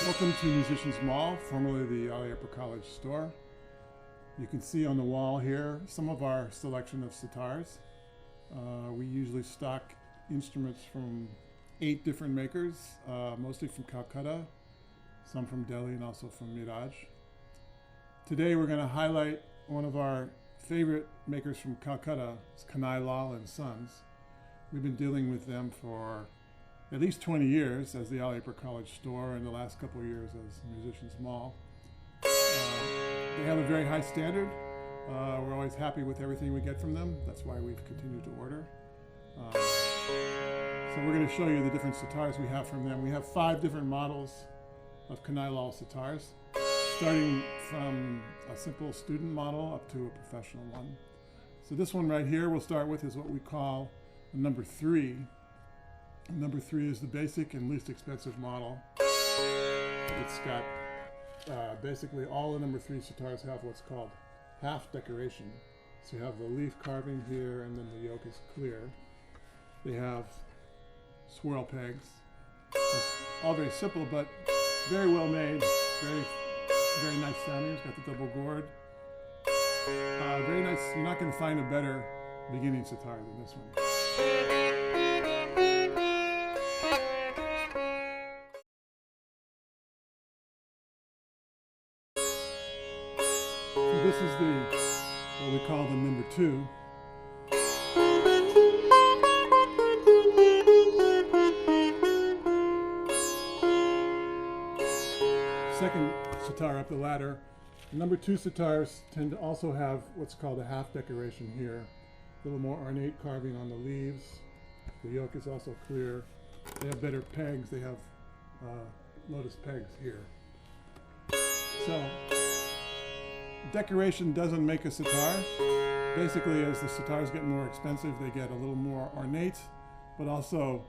Welcome to Musicians Mall, formerly the Vilayat College store. You can see on the wall here some of our selection of sitars. We usually stock instruments from 8 different makers, mostly from Calcutta, some from Delhi and also from Miraj. Today we're going to highlight one of our favorite makers from Calcutta, it's Kanai and Sons. We've been dealing with them for at least 20 years as the Vilayat College store, and the last couple of years as Musicians Mall. They have a very high standard. We're always happy with everything we get from them. That's why we've continued to order. So we're going to show you the different sitars we have from them. We have 5 different models of Kanai sitars, starting from a simple student model up to a professional one. So this one right here we'll start with is what we call a number 3. Number 3 is the basic and least expensive model. It's got basically all the number 3 sitars have what's called half decoration. So you have the leaf carving here, and then the yoke is clear. They have swirl pegs. It's all very simple, but very well made. Very nice sounding. It's got the double gourd. Very nice. You're not going to find a better beginning sitar than this one. This is what we call the number 2. Second sitar up the ladder. Number 2 sitars tend to also have what's called a half decoration here. A little more ornate carving on the leaves. The yoke is also clear. They have better pegs. They have lotus pegs here. So, decoration doesn't make a sitar. Basically, as the sitars get more expensive, they get a little more ornate, but also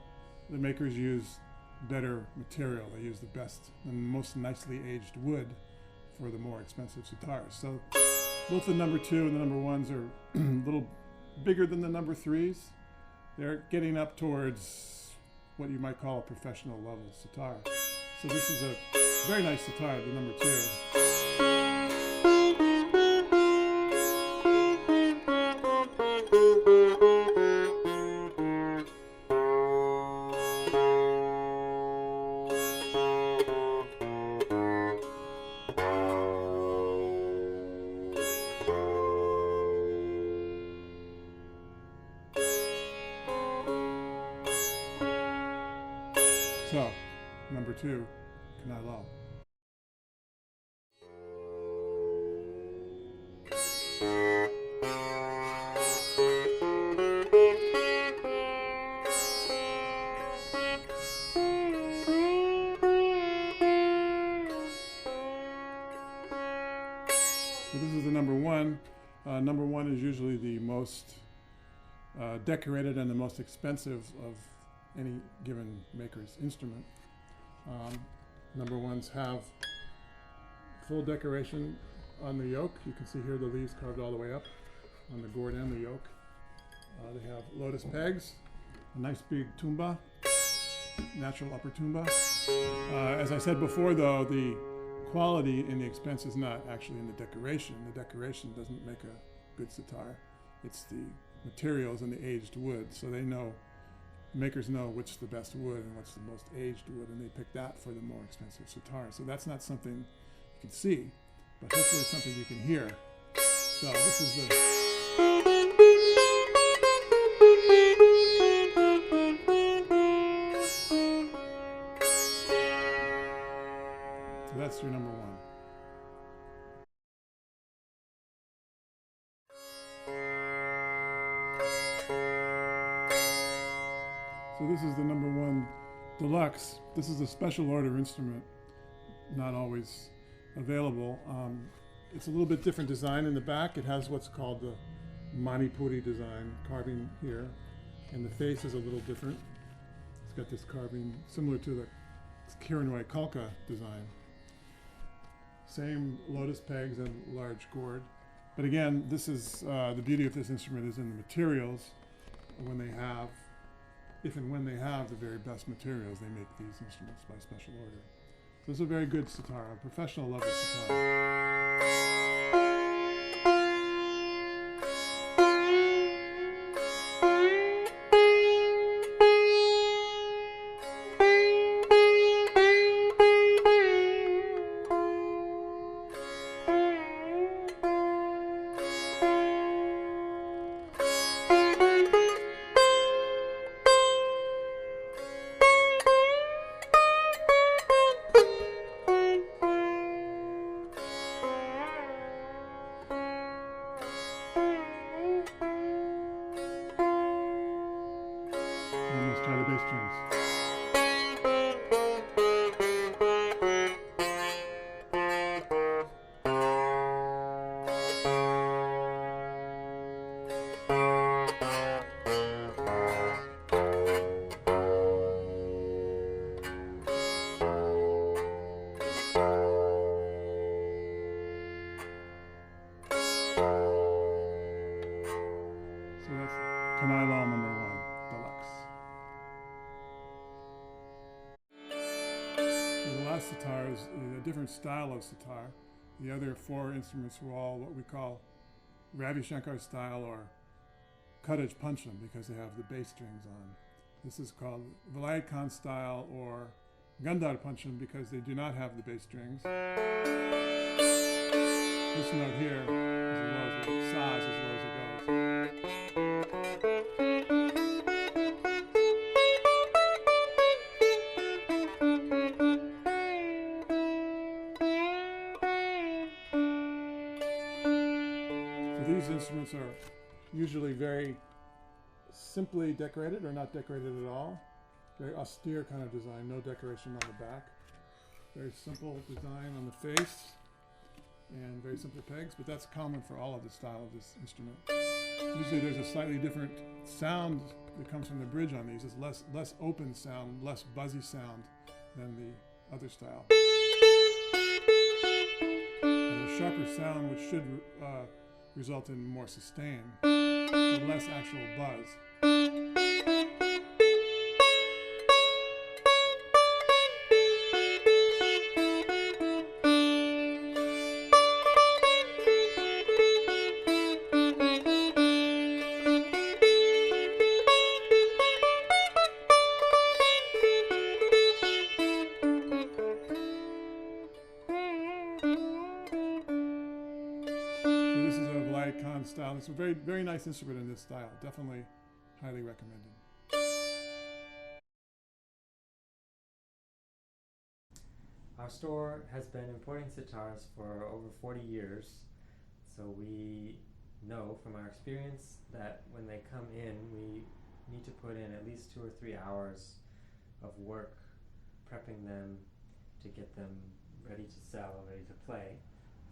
the makers use better material. They use the best and most nicely aged wood for the more expensive sitars. So both the number 2 and the number 1s are a little bigger than the number 3s. They're getting up towards what you might call a professional level sitar. So this is a very nice sitar, the number 2. So, number 2, Kanai Lal. So this is the number 1. Number 1 is usually the most decorated and the most expensive of any given maker's instrument. Number 1s have full decoration on the yoke. You can see here the leaves carved all the way up on the gourd and the yoke. They have lotus pegs, a nice big tumba, natural upper tumba. As I said before though, the quality and the expense is not actually in the decoration. The decoration doesn't make a good sitar. It's the materials and the aged wood. So makers know which is the best wood and what's the most aged wood, and they pick that for the more expensive sitar. So that's not something you can see, but hopefully it's something you can hear. So this is the... So that's your number 1. So this is the number 1 deluxe. This is a special order instrument, not always available. It's a little bit different design in the back. It has what's called the Manipuri design, carving here, and the face is a little different. It's got this carving similar to the Kiranwai Kalka design. Same lotus pegs and large gourd. But again, this is the beauty of this instrument is in the materials. If and when they have the very best materials, they make these instruments by special order. So this is a very good sitar, a professional level sitar. And let's try the bass strings. So that's Kanai Law number 1, deluxe. So the last sitar is a different style of sitar. The other 4 instruments were all what we call Ravi Shankar style or cuttage puncham because they have the bass strings on. This is called Vilayat Khan style or Gandhar puncham because they do not have the bass strings. This note here is as low as it, sa is as low as it goes. So these instruments are usually very simply decorated or not decorated at all. Very austere kind of design, no decoration on the back. Very simple design on the face and very simple pegs, but that's common for all of the style of this instrument. Usually there's a slightly different sound that comes from the bridge on these. It's less open sound, less buzzy sound than the other style. And a sharper sound which should result in more sustain, but less actual buzz. So this is a Vilayat Khan style. It's a very, very nice instrument in this style. Definitely highly recommended. Our store has been importing sitars for over 40 years, so we know from our experience that when they come in, we need to put in at least 2 or 3 hours of work prepping them to get them ready to sell, ready to play.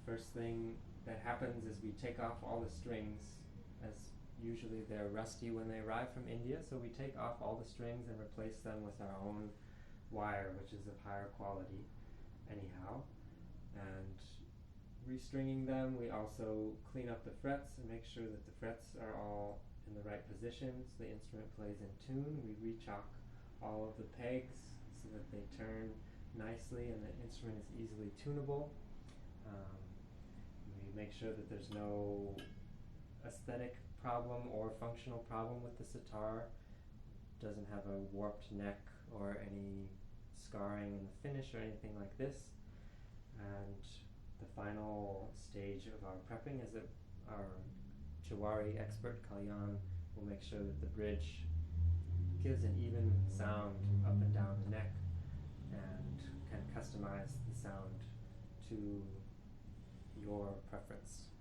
First thing that happens is we take off all the strings, as usually they're rusty when they arrive from India, so we take off all the strings and replace them with our own wire, which is of higher quality anyhow. And restringing them, we also clean up the frets and make sure that the frets are all in the right positions, the instrument plays in tune. We re-chalk all of the pegs so that they turn nicely and the instrument is easily tunable. We make sure that there's no aesthetic problem or functional problem with the sitar. Doesn't have a warped neck or any scarring in the finish or anything like this. And the final stage of our prepping is that our Chawari expert Kalyan will make sure that the bridge gives an even sound up and down the neck and can customize the sound to your preference.